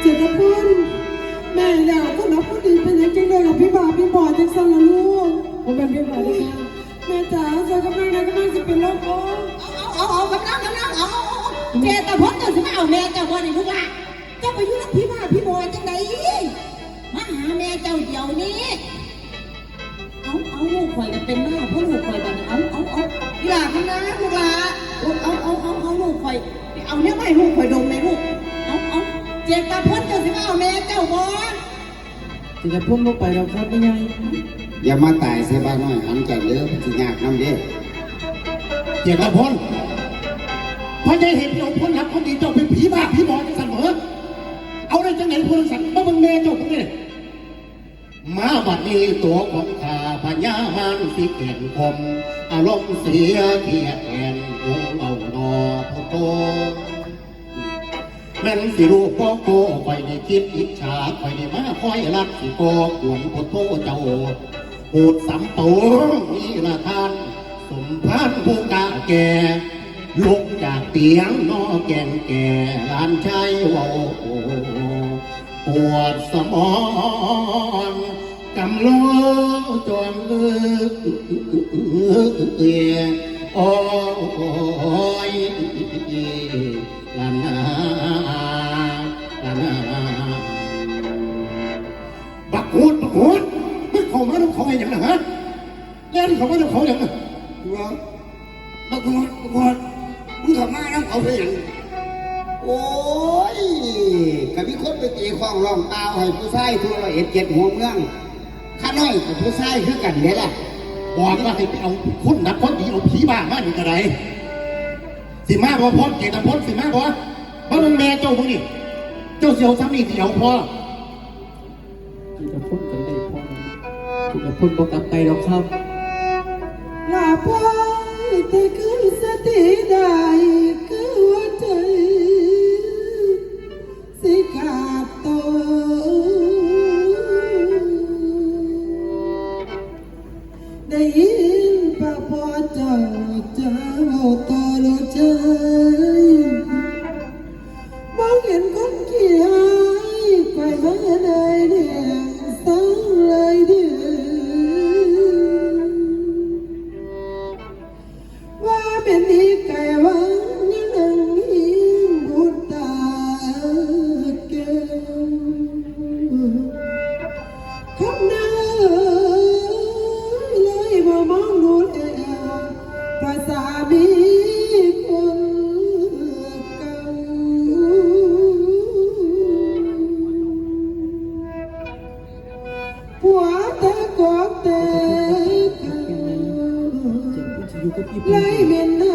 จตพลแม่อยากก็นับพอดีเป็นยังจังเลยกับพี่บ่าวพี่บอดจังสันละลูกผมเป็นพี่บ่าวด้วยค่ะแม่จ๋าใส่กำลังนะกำลังจะเป็นโรคเอากำลังเอาเจตพลเจ้าสิมาเอาแม่เจ้าบ่ได้ลูกอ่ะเจ้าไปอยู่กับพี่บ่าวพี่บอดจังไดมาหาแม่เจ้าเดี๋ยวนี้เอาลูกข่อยจะเป็นหน้าพ่อลูกข่อยบัดเอาอีหล่าพี่นะลูกหล่าเอาลูกข่อยเอาเนี่ยไม่ลูกข่อยดมในลูกเอาเจตพลเจ้าสิมาเอาแม่เจ้าบ่จะพุ่งลงไปเราครับยังไงอย่ามาตายเสียบ้านน้อยหันจากเด้อสิยากน้ำเด้อเจตพลพระเจ้าเห็นเราพ้นรับคนดีเจ้าเป็นผีบ้าผีบอดจังสันเหรอเอาได้จังไหนพลสันมาบังแม่เจ้าพวกนี้มาบัดนี้ตัวของข้าพญามันสิเก่งคมอารมณ์เสียเทียแอนวงเอานอพุโตแม่นสิรูปโกคอยในคิดอิจฉาคอยในมาคอยรักสิโกกวนพุโตเจ้าปูดสำปูนี่ละท่านสมพันผู้กะแก่ลุกจากเตียงนอแก่นแก่ลานชายว่าปวดสมองกำลังจนโอ้ยลานาบักหูดมึงเข้ามาต้องเขาอย่างนั้นฮะแย่ที่เขามาต้องเขาอย่างนั้นบักหดมึงขับมาน้ำเขาไปอย่างโอ้ยกับมีคนไปตีข้องร้องตาวให้ผู้ชายทั่ว107หัวเมืองข้าน้อยกับผู้ชายคือกันเนี่ยแหละบอกว่าให้ไปเอาคนนับคนดีเอาผีบ้ามาอยู่กระไรสิมาบ่พ้นเกตพ้นสิมาบ่เพราะมันแม่เจ้าพวกนี้เจ้าเสียวซ้ำนี่เสียวพอจะพุ่งกันได้พอจะพุ่งบอกกลับไปเราครับลาพายแต่คือสติได้คือหัวใจสิขาดตัวได้ยินป่าพอเจ้าเอาต่อรถใจมองเห็นคนขี้หายไปมาได้เดียงสังเลยเดียว่าเป็นที่ไก่วังยังหิงบุตรตาเก่งคำนาเลยบ่มองดูแลภาษามีคนเก่าผัวแต่กอกแต่ไล่เม็นหา